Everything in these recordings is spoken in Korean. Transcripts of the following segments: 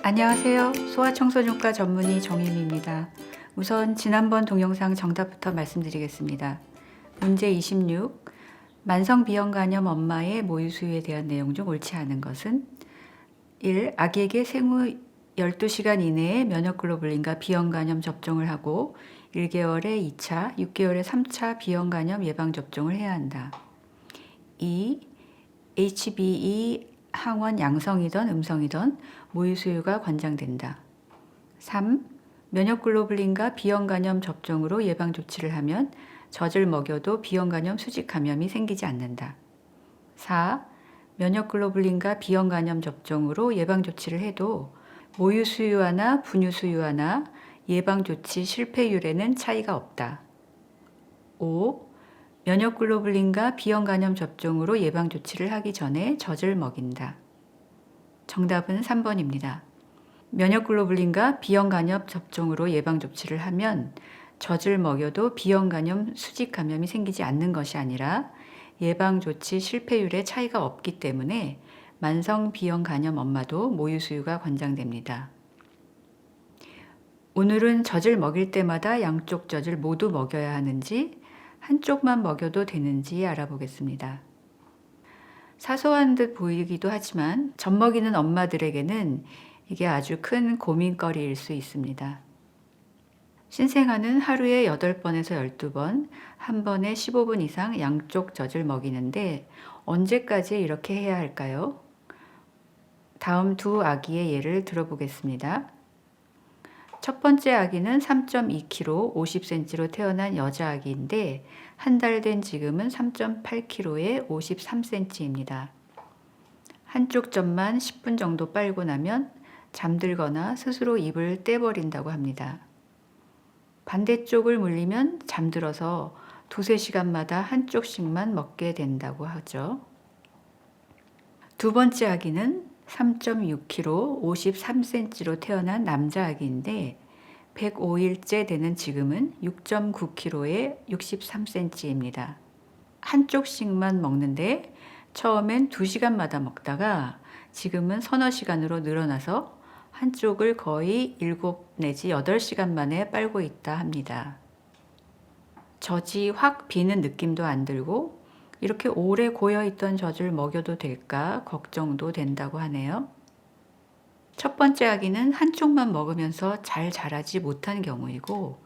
안녕하세요. 소아청소년과 전문의 정혜미입니다. 우선 지난번 동영상 정답부터 말씀드리겠습니다. 문제 26. 만성비형간염 엄마의 모유수유에 대한 내용 중 옳지 않은 것은 1. 아기에게 생후 12시간 이내에 면역글로불린과 비형간염 접종을 하고 1개월에 2차, 6개월에 3차 비형간염 예방접종을 해야 한다. 2. HBE 항원 양성이든 음성이든 모유수유가 권장된다. 3. 면역글로불린과 비형간염 접종으로 예방조치를 하면 젖을 먹여도 비형간염 수직감염이 생기지 않는다. 4. 면역글로불린과 비형간염 접종으로 예방조치를 해도 모유수유화나 분유수유화나 예방조치 실패율에는 차이가 없다. 5. 면역글로불린과 비형간염 접종으로 예방조치를 하기 전에 젖을 먹인다. 정답은 3번입니다. 면역글로불린과 비형간염 접종으로 예방조치를 하면 젖을 먹여도 비형간염 수직감염이 생기지 않는 것이 아니라 예방조치 실패율에 차이가 없기 때문에 만성비형간염 엄마도 모유수유가 권장됩니다. 오늘은 젖을 먹일 때마다 양쪽 젖을 모두 먹여야 하는지 한쪽만 먹여도 되는지 알아보겠습니다. 사소한 듯 보이기도 하지만 젖 먹이는 엄마들에게는 이게 아주 큰 고민거리일 수 있습니다. 신생아는 하루에 8번에서 12번, 한 번에 15분 이상 양쪽 젖을 먹이는데 언제까지 이렇게 해야 할까요? 다음 두 아기의 예를 들어보겠습니다. 첫 번째 아기는 3.2kg, 50cm로 태어난 여자아기인데 한 달 된 지금은 3.8kg에 53cm입니다. 한쪽 젖만 10분 정도 빨고 나면 잠들거나 스스로 입을 떼버린다고 합니다. 반대쪽을 물리면 잠들어서 2~3시간마다 한쪽씩만 먹게 된다고 하죠. 두 번째 아기는 3.6kg, 53cm로 태어난 남자아기인데 105일째 되는 지금은 6.9kg에 63cm입니다. 한쪽씩만 먹는데 처음엔 2시간마다 먹다가 지금은 서너 시간으로 늘어나서 한쪽을 거의 7 내지 8시간 만에 빨고 있다 합니다. 젖이 확 비는 느낌도 안 들고 이렇게 오래 고여있던 젖을 먹여도 될까 걱정도 된다고 하네요. 첫 번째 아기는 한쪽만 먹으면서 잘 자라지 못한 경우이고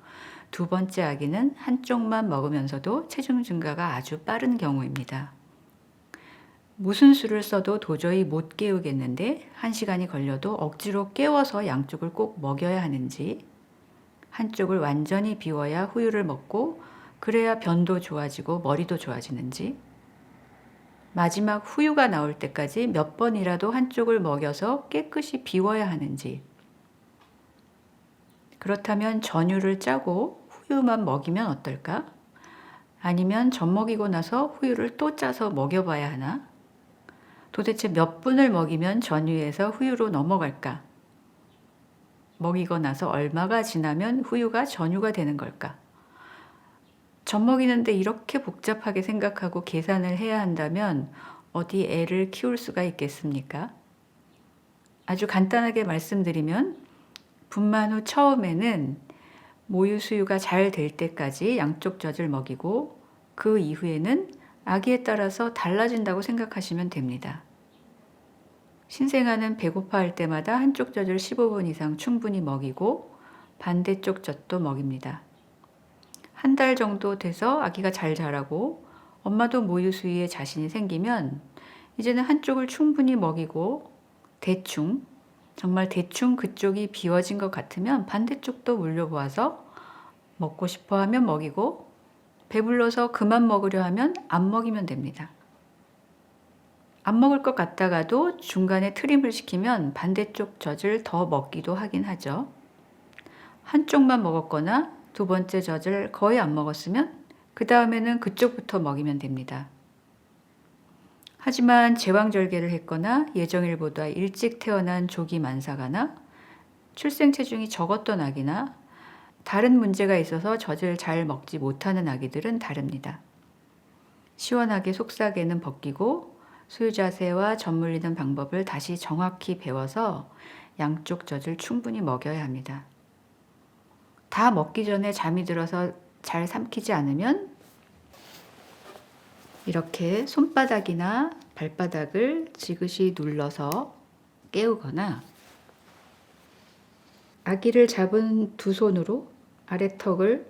두 번째 아기는 한쪽만 먹으면서도 체중 증가가 아주 빠른 경우입니다. 무슨 수를 써도 도저히 못 깨우겠는데 1시간이 걸려도 억지로 깨워서 양쪽을 꼭 먹여야 하는지, 한쪽을 완전히 비워야 후유를 먹고 그래야 변도 좋아지고 머리도 좋아지는지, 마지막 후유가 나올 때까지 몇 번이라도 한쪽을 먹여서 깨끗이 비워야 하는지, 그렇다면 전유를 짜고 후유만 먹이면 어떨까? 아니면 젖 먹이고 나서 후유를 또 짜서 먹여봐야 하나? 도대체 몇 분을 먹이면 전유에서 후유로 넘어갈까? 먹이고 나서 얼마가 지나면 후유가 전유가 되는 걸까? 젖 먹이는데 이렇게 복잡하게 생각하고 계산을 해야 한다면 어디 애를 키울 수가 있겠습니까? 아주 간단하게 말씀드리면 분만 후 처음에는 모유 수유가 잘 될 때까지 양쪽 젖을 먹이고 그 이후에는 아기에 따라서 달라진다고 생각하시면 됩니다. 신생아는 배고파할 때마다 한쪽 젖을 15분 이상 충분히 먹이고 반대쪽 젖도 먹입니다. 한 달 정도 돼서 아기가 잘 자라고 엄마도 모유 수유에 자신이 생기면 이제는 한쪽을 충분히 먹이고 정말 대충 그쪽이 비워진 것 같으면 반대쪽도 물려보아서 먹고 싶어 하면 먹이고 배불러서 그만 먹으려 하면 안 먹이면 됩니다. 안 먹을 것 같다가도 중간에 트림을 시키면 반대쪽 젖을 더 먹기도 하긴 하죠. 한쪽만 먹었거나 두 번째 젖을 거의 안 먹었으면 그 다음에는 그쪽부터 먹이면 됩니다. 하지만 제왕절개를 했거나 예정일보다 일찍 태어난 조기 만사가나 출생 체중이 적었던 아기나 다른 문제가 있어서 젖을 잘 먹지 못하는 아기들은 다릅니다. 시원하게 속삭이는 벗기고 수유 자세와 젖 물리는 방법을 다시 정확히 배워서 양쪽 젖을 충분히 먹여야 합니다. 다 먹기 전에 잠이 들어서 잘 삼키지 않으면 이렇게 손바닥이나 발바닥을 지그시 눌러서 깨우거나 아기를 잡은 두 손으로 아래턱을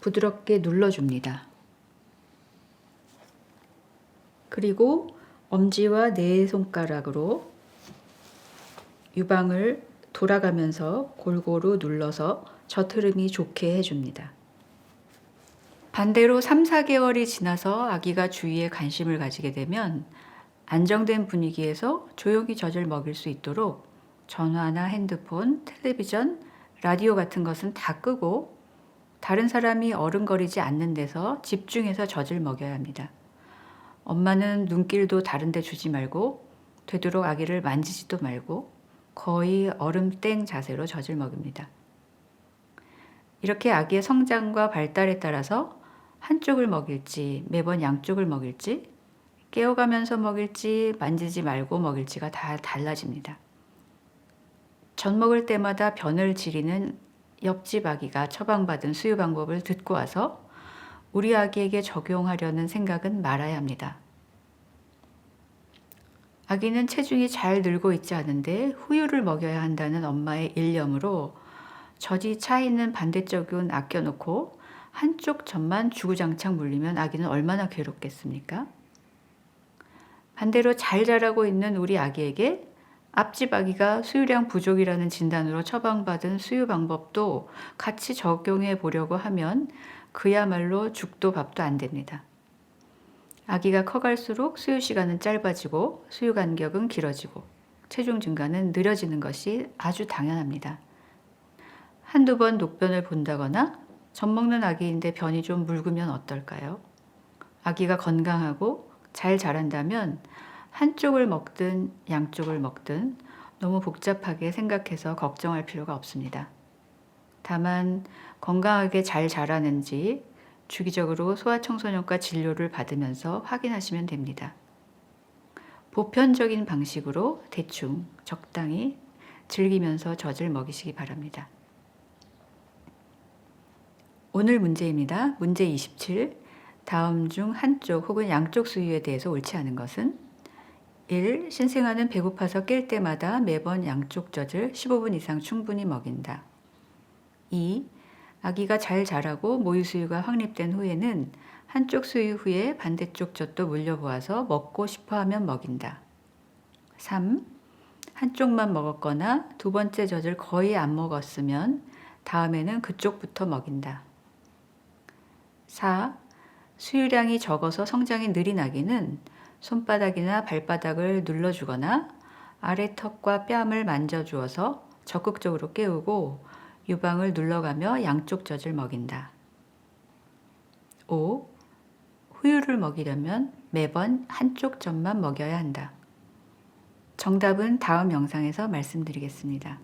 부드럽게 눌러줍니다. 그리고 엄지와 네 손가락으로 유방을 돌아가면서 골고루 눌러서 젖흐름이 좋게 해줍니다. 반대로 3, 4개월이 지나서 아기가 주위에 관심을 가지게 되면 안정된 분위기에서 조용히 젖을 먹일 수 있도록 전화나 핸드폰, 텔레비전, 라디오 같은 것은 다 끄고 다른 사람이 어른거리지 않는 데서 집중해서 젖을 먹여야 합니다. 엄마는 눈길도 다른 데 주지 말고 되도록 아기를 만지지도 말고 거의 얼음땡 자세로 젖을 먹입니다. 이렇게 아기의 성장과 발달에 따라서 한쪽을 먹일지 매번 양쪽을 먹일지 깨워가면서 먹일지 만지지 말고 먹일지가 다 달라집니다. 젖 먹을 때마다 변을 지리는 옆집 아기가 처방받은 수유 방법을 듣고 와서 우리 아기에게 적용하려는 생각은 말아야 합니다. 아기는 체중이 잘 늘고 있지 않은데 후유를 먹여야 한다는 엄마의 일념으로 젖이 차 있는 반대쪽은 아껴놓고 한쪽 젖만 주구장창 물리면 아기는 얼마나 괴롭겠습니까? 반대로 잘 자라고 있는 우리 아기에게 앞집 아기가 수유량 부족이라는 진단으로 처방받은 수유 방법도 같이 적용해 보려고 하면 그야말로 죽도 밥도 안 됩니다. 아기가 커갈수록 수유 시간은 짧아지고 수유 간격은 길어지고 체중 증가는 느려지는 것이 아주 당연합니다. 한두 번 녹변을 본다거나 젖 먹는 아기인데 변이 좀 묽으면 어떨까요? 아기가 건강하고 잘 자란다면 한쪽을 먹든 양쪽을 먹든 너무 복잡하게 생각해서 걱정할 필요가 없습니다. 다만 건강하게 잘 자라는지 주기적으로 소아청소년과 진료를 받으면서 확인하시면 됩니다. 보편적인 방식으로 대충 적당히 즐기면서 젖을 먹이시기 바랍니다. 오늘 문제입니다. 문제 27. 다음 중 한쪽 혹은 양쪽 수유에 대해서 옳지 않은 것은 1. 신생아는 배고파서 깰 때마다 매번 양쪽 젖을 15분 이상 충분히 먹인다. 2. 아기가 잘 자라고 모유 수유가 확립된 후에는 한쪽 수유 후에 반대쪽 젖도 물려보아서 먹고 싶어하면 먹인다. 3. 한쪽만 먹었거나 두 번째 젖을 거의 안 먹었으면 다음에는 그쪽부터 먹인다. 4. 수유량이 적어서 성장이 느린 아기는 손바닥이나 발바닥을 눌러주거나 아래턱과 뺨을 만져주어서 적극적으로 깨우고 유방을 눌러가며 양쪽 젖을 먹인다. 5. 후유를 먹이려면 매번 한쪽 젖만 먹여야 한다. 정답은 다음 영상에서 말씀드리겠습니다.